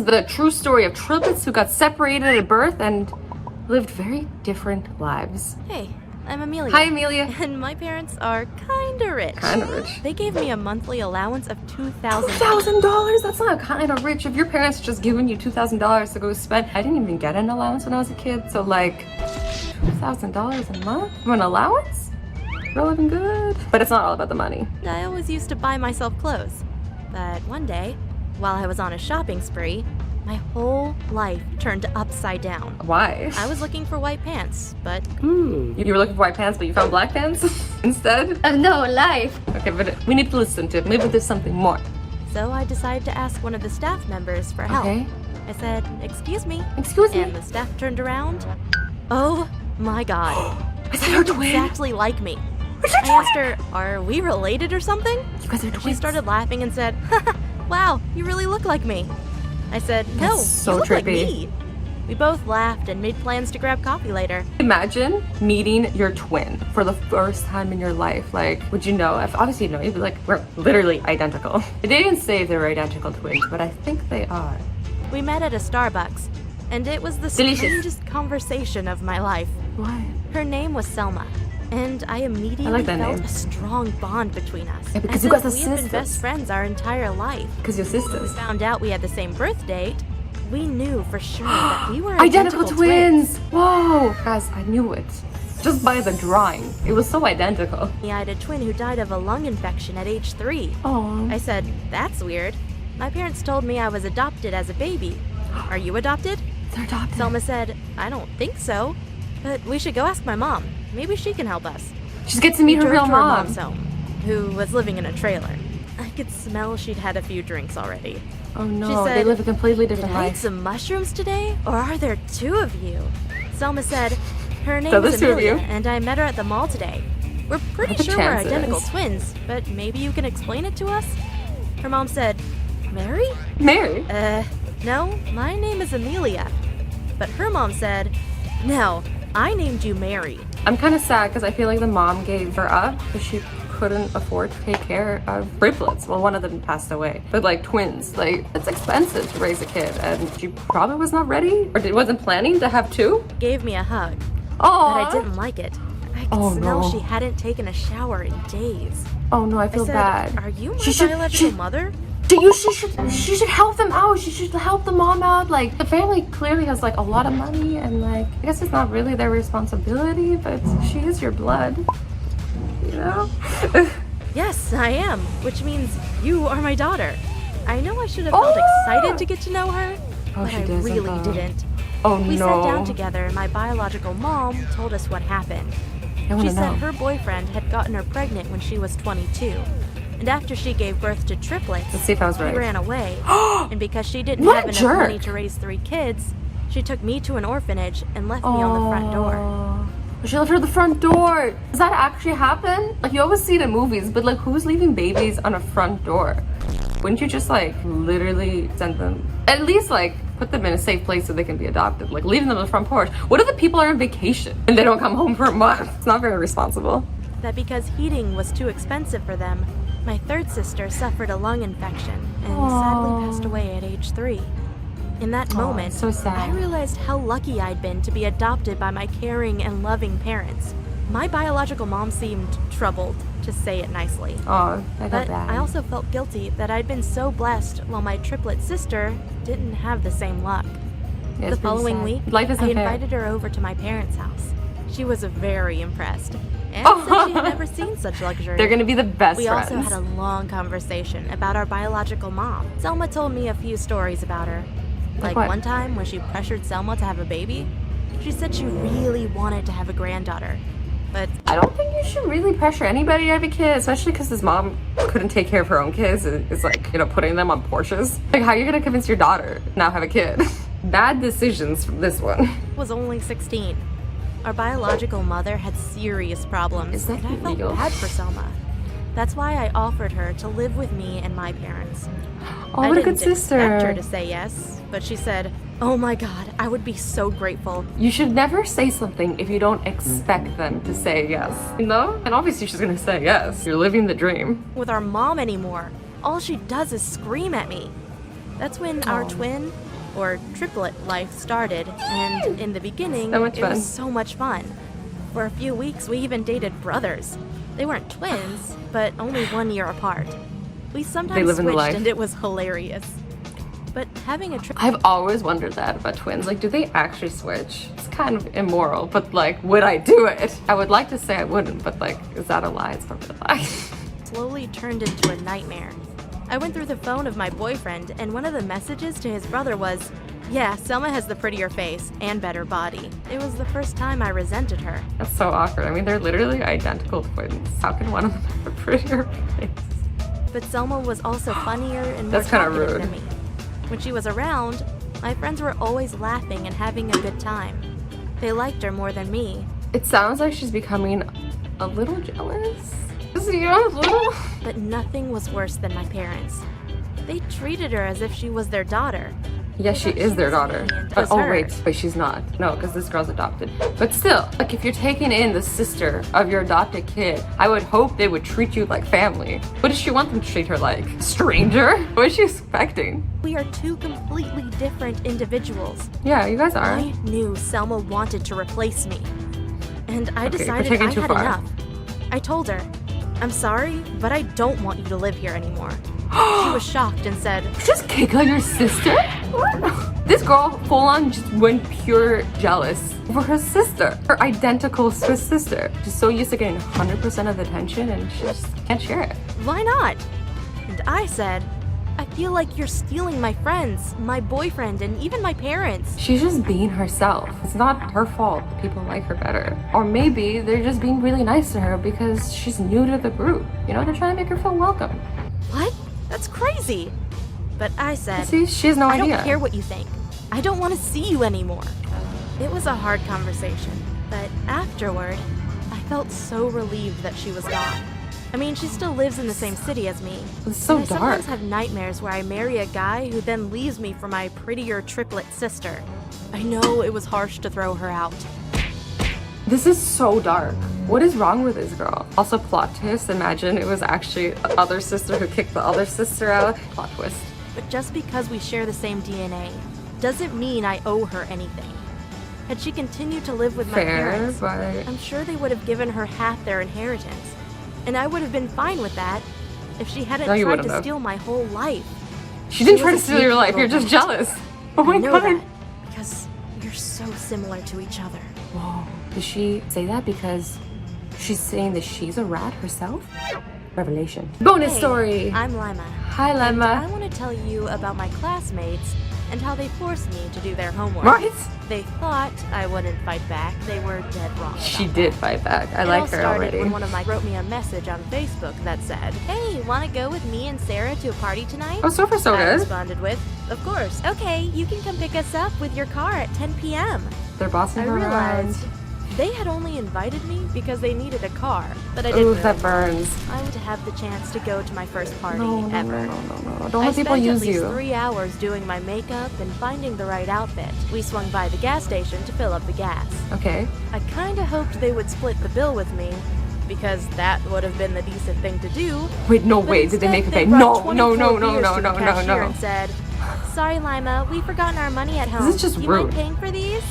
is the true story of triplets who got separated at birth and lived very different lives. Hey, I'm Amelia. Hi, Amelia. And my parents are kinda rich. Kinda rich. They gave me a monthly allowance of $2,000. $2,000? That's not kinda rich. If your parents just giving you $2,000 to go spend, I didn't even get an allowance when I was a kid, so like $2,000 a month from an allowance? We're living good. But it's not all about the money. I always used to buy myself clothes. But one day, while I was on a shopping spree, my whole life turned upside down. Why? I was looking for white pants, but... You were looking for white pants, but you found black pants instead? No, life. Okay, but we need to listen to it. Maybe there's something more. So I decided to ask one of the staff members for help. Okay. I said, "Excuse me." Excuse me? And the staff turned around. Oh my god. Is that her twin? Exactly like me. Is that I asked her, "Are we related or something?" You guys are twins. She started laughing and said, "Wow, you really look like me." I said, "No, That's so you look like trippy. me." We both laughed and made plans to grab coffee later. Imagine meeting your twin for the first time in your life. Like, would you know? If obviously you know, you'd be like, we're literally identical. They didn't say if they were identical twins, but I think they are. We met at a Starbucks, and it was the Delicious. strangest conversation of my life. Why? Her name was Selma, and I immediately I like that felt name. a strong bond between us. Yeah, because As you guys if are we had been sisters. best friends our entire life. Because your sisters. Found out we had the same birth date. We knew for sure that we were Identical twins! Whoa! Guys, I knew it. Just by the drawing. It was so identical. I had a twin who died of a lung infection at age 3. Oh. I said, "That's weird." My parents told me I was adopted as a baby. "Are you adopted?" They're adopted. Selma said, "I don't think so. But we should go ask my mom. Maybe she can help us." She gets to meet We her drove real to her mom. mom's home, who was living in a trailer. I could smell she'd had a few drinks already. Oh no, She said, they live a completely "Did different I eat life. some mushrooms today? Or are there 2 of you?" Selma said, "Her name So is there's 2 of Amelia, you. and I met her at the mall today. We're pretty What are the sure we're chances?" identical twins, but maybe you can explain it to us?" Her mom said, "Mary? Mary? No, my name is Amelia." But her mom said, "No, I named you Mary." I'm kind of sad because I feel like the mom gave her up because she couldn't afford to take care of triplets. Well, one of them passed away, but like twins, like it's expensive to raise a kid, and she probably was not ready or wasn't planning to have 2. Gave me a hug, Oh, but I didn't like it. I could Oh, smell no. she hadn't taken a shower in days. Oh no, I I feel said, bad. "Are you my She should- biological she- mother?" She should help them out. She should help the mom out. Like the family clearly has like a lot of money, and like I guess it's not really their responsibility, but she is your blood. You know? "Yes, I am, which means you are my daughter." I know I should have felt Oh! excited to get to know her, Oh, but she I doesn't, really though. didn't. Oh We no. sat down together and my biological mom told us what happened. I want She to said know. her boyfriend had gotten her pregnant when she was 22. And after she gave birth to triplets, Let's see if I was he right. ran away. And because she didn't What a have enough jerk. money to raise 3 kids, she took me to an orphanage and left me on the front door. Oh. She left her at the front door. Does that actually happen? Like you always see it in movies, but like who's leaving babies on a front door? Wouldn't you just like literally send them? At least like put them in a safe place so they can be adopted. Like leaving them on the front porch. What if the people are on vacation and they don't come home for a month? It's not very responsible. That because heating was too expensive for them, my 3rd sister suffered a lung infection and sadly passed away at age 3. In that moment, so sad. I realized how lucky I'd been to be adopted by my caring and loving parents. My biological mom seemed troubled, to say it nicely. Oh, I felt But bad. I also felt guilty that I'd been so blessed while my triplet sister didn't have the same luck. Yeah, The it's pretty following sad. week, Life isn't I fair. invited her over to my parents' house. She was very impressed and Oh. said she had never seen such luxury. They're gonna be the best We friends. also had a long conversation about our biological mom. Selma told me a few stories about her. Like what? one time when she pressured Selma to have a baby, she said she really wanted to have a granddaughter. But I don't think you should really pressure anybody to have a kid, especially because his mom couldn't take care of her own kids. It's like, you know, putting them on Porsches. Like, how are you gonna convince your daughter to now have a kid? Bad decisions from this one. was only 16. Our biological mother had serious problems, Is that and I felt legal? bad for Selma. That's why I offered her to live with me and my parents. Oh, I what a didn't good sister. expect her to say yes, but she said, "Oh my god, I would be so grateful." You should never say something if you don't expect them to say yes. You know? And obviously she's gonna say yes. You're living the dream. With our mom anymore, all she does is scream at me. That's when our twin, or triplet life started, and in the beginning, So much it fun. was so much fun. For a few weeks, we even dated brothers. They weren't twins, but only 1 year apart. We sometimes live in the switched, life. and it was hilarious. But having a I've always wondered that about twins. Like, do they actually switch? It's kind of immoral, but like, would I do it? I would like to say I wouldn't, but like, is that a lie? It's probably a lie. slowly turned into a nightmare. I went through the phone of my boyfriend, and one of the messages to his brother was, "Yeah, Selma has the prettier face and better body." It was the first time I resented her. That's so awkward. I mean, they're literally identical twins. How can one of them have a prettier face? But Selma was also funnier and more That's kinda talkative rude. than me. When she was around, my friends were always laughing and having a good time. They liked her more than me. It sounds like she's becoming a little jealous. You know, a little. But nothing was worse than my parents. They treated her as if she was their daughter. Yes, she is their daughter. But Was oh her. wait, she's not. No, because this girl's adopted. But still, like if you're taking in the sister of your adopted kid, I would hope they would treat you like family. What does she want them to treat her like? Stranger? What is she expecting? We are two completely different individuals. Yeah, you guys are. I knew Selma wanted to replace me. And I Okay, decided we're taking I too had far. enough. I told her, "I'm sorry, but I don't want you to live here anymore." She was shocked and said, Just kick out your sister? What? This girl full on just went pure jealous over her sister, her identical Swiss sister. She's so used to getting 100% of the attention and she just can't share it. "Why not?" And I said, "I feel like you're stealing my friends, my boyfriend, and even my parents." She's just being herself. It's not her fault that people like her better. Or maybe they're just being really nice to her because she's new to the group. You know, they're trying to make her feel welcome. What? That's crazy. But I said, See, she has no "I idea. don't care what you think. I don't want to see you anymore." It was a hard conversation, but afterward, I felt so relieved that she was gone. I mean, she still lives in the same city as me. It's so and I dark. sometimes have nightmares where I marry a guy who then leaves me for my prettier triplet sister. I know it was harsh to throw her out. This is so dark. What is wrong with this girl? Also, plot twist. Imagine it was actually the other sister who kicked the other sister out. Plot twist. But just because we share the same DNA doesn't mean I owe her anything. Had she continued to live with my Fair, parents, but I'm sure they would have given her half their inheritance. And I would have been fine with that if she hadn't No, you tried wouldn't to have. steal my whole life. she didn't She try to was a steal your sneaky life. You're little just bitch. jealous. Oh my I know god. that because you're so similar to each other. Whoa. Did she say that because she's saying that she's a rat herself? Revelation. Bonus Hey, story. I'm Lima. Hi, I Lemma. want to tell you about my classmates and how they forced me to do their homework. Right? They thought I wouldn't fight back. They were dead wrong. She about did that. fight back. I It like all her started already. when one of my wrote me a message on Facebook that said, "Hey, want to go with me and Sarah to a party tonight?" Oh, so far so I good. responded with, "Of course. Okay, you can come pick us up with your car at 10 p.m. They're bossing I her around. realized they had only invited me because they needed a car, but I didn't Ooh, really that burns. want. I would have the chance to go to my first party No, no, ever. no, no, no, no. Don't I let people spent use at least you. 3 hours doing my makeup and finding the right outfit. We swung by the gas station to fill up the gas. Okay. I kinda hoped they would split the bill with me, because that would have been the decent thing to do. Wait, no, But wait. Did they instead, make a pay? brought No, 24 no, no, no, beers no, to the no, no, cashier no. and said, "Sorry, Lima, we've forgotten our money at home. This is just you rude. mind paying for these?"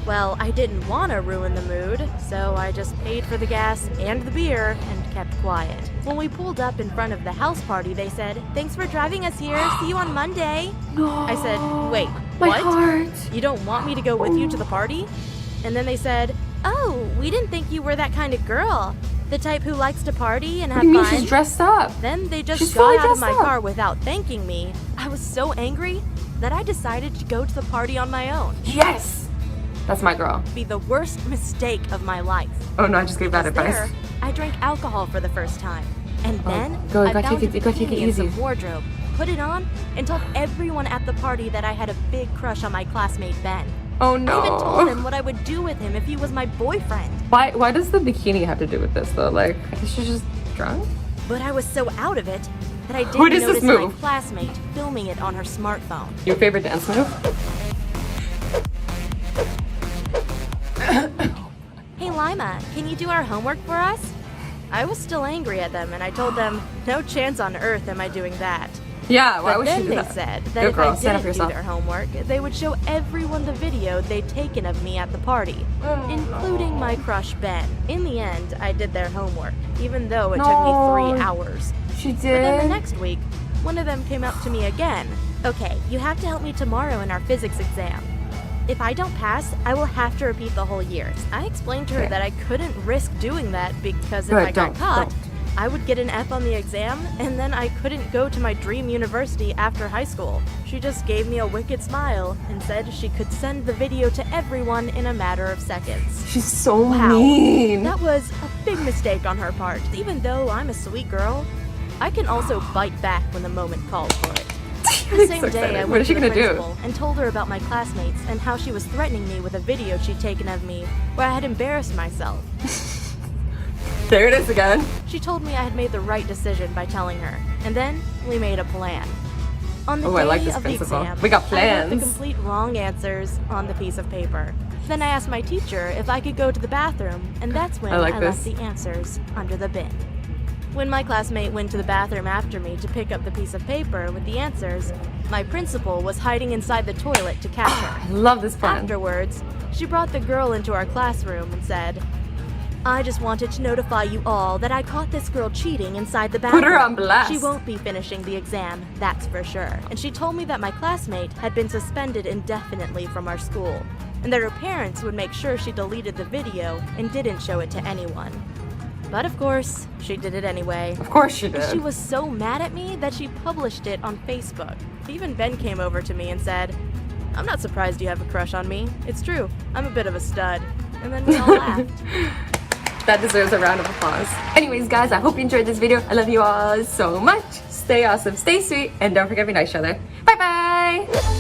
Well, I didn't want to ruin the mood, so I just paid for the gas and the beer and kept quiet. When we pulled up in front of the house party, they said, "Thanks for driving us here. See you on Monday." No. I said, "Wait, My what? heart. You don't want me to go with you to the party?" And then they said, "Oh, we didn't think you were that kind of girl. The type who likes to party and What have do you mean fun." she's dressed up? Then they just She's got fully out of my dressed up. car without thanking me. I was so angry that I decided to go to the party on my own. Yes. That's my girl. Be the worst mistake of my life. Oh no, I just gave bad Because advice. there, I drank alcohol for the first time. And then go, I go found take a it- go take it bikini in some easy. wardrobe, put it on, and told everyone at the party that I had a big crush on my classmate Ben. Oh I even told no. him what I would do with him if he was my boyfriend. Why does the bikini have to do with this though? Like, I guess she's just drunk? But I was so out of it that I didn't Who does this notice my move? classmate filming it on her smartphone. Your favorite dance move? "Hey Lima, can you do our homework for us?" I was still angry at them and I told them, "No chance on earth am I doing that." Yeah, why But would she then do they that? said that Good if girl, I stand up didn't for do yourself. their homework, they would show everyone the video they'd taken of me at the party, including my crush Ben. In the end, I did their homework, even though it took me 3 hours. She But then the did? next week, one of them came up to me again. Okay, you have to help me tomorrow in our physics exam. If I don't pass, I will have to repeat the whole year. I explained to her Okay. that I couldn't risk doing that because if Good, I got don't, caught, don't. I would get an F on the exam, and then I couldn't go to my dream university after high school. She just gave me a wicked smile and said she could send the video to everyone in a matter of seconds. She's so Wow, mean. that was a big mistake on her part. Even though I'm a sweet girl, I can also bite back when the moment calls for it. The same So day, excited. I What went is she to the gonna do? principal and told her about my classmates and how she was threatening me with a video she'd taken of me where I had embarrassed myself. There it is again. She told me I had made the right decision by telling her, and then we made a plan. On the Oh, day I like this of the principal. exam, We got I wrote the plans. complete wrong answers on the piece of paper. Then I asked my teacher if I could go to the bathroom, and that's when I like I this. left the answers under the bin. When my classmate went to the bathroom after me to pick up the piece of paper with the answers, my principal was hiding inside the toilet to catch her. I love this plan. Afterwards, she brought the girl into our classroom and said, I just wanted to notify you all that I caught this girl cheating inside the bathroom. Put her on blast. She won't be finishing the exam, that's for sure. And she told me that my classmate had been suspended indefinitely from our school, and that her parents would make sure she deleted the video and didn't show it to anyone. But of course, she did it anyway. Of course she did. She was so mad at me that she published it on Facebook. Even Ben came over to me and said, I'm not surprised you have a crush on me. It's true, I'm a bit of a stud. And then we all laughed. That deserves a round of applause. Anyways, guys, I hope you enjoyed this video. I love you all so much. Stay awesome, stay sweet, and don't forget to be nice to each other. Bye-bye!